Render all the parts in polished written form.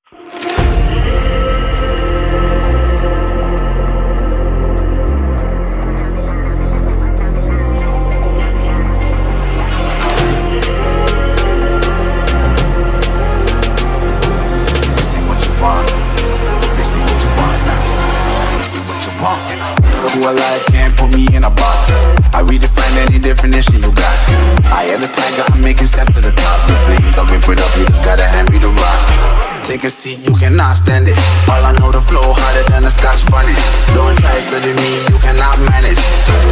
Alive can't put me in a box. I redefine any definition you got. I am the tiger, I'm making steps to the top. The flames, I whip it up, you just gotta hand me the rock. Take a seat, you cannot stand it. All I know, the flow harder than a Scotch bonnet. Don't try study me, you cannot manage.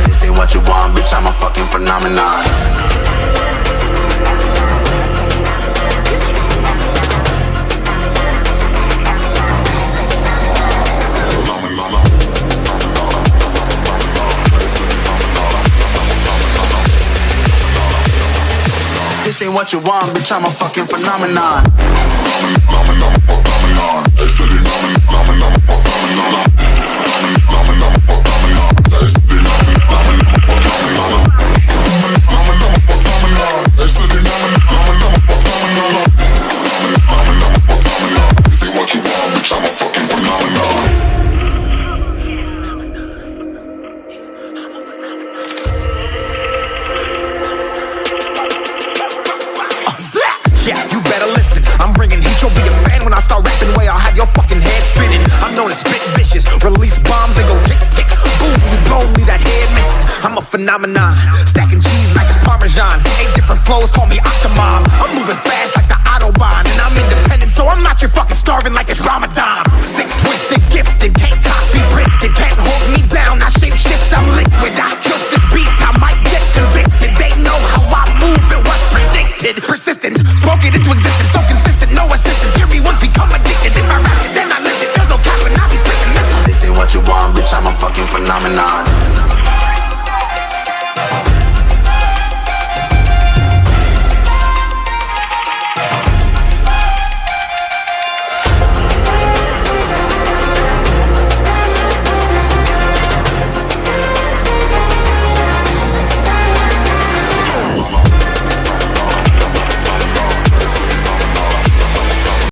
This ain't what you want, bitch, I'm a fucking phenomenon. This ain't what you want, bitch, I'm a fucking phenomenon. Yeah, you better listen. I'm bringing heat, you'll be a fan when I start rapping. Way I'll have your fucking head spinning. I'm known as spit vicious, release bombs and go tick tick. Boom, you blown me that head missing. I'm a phenomenon, stacking cheese like it's Parmesan. 8 different flows, call me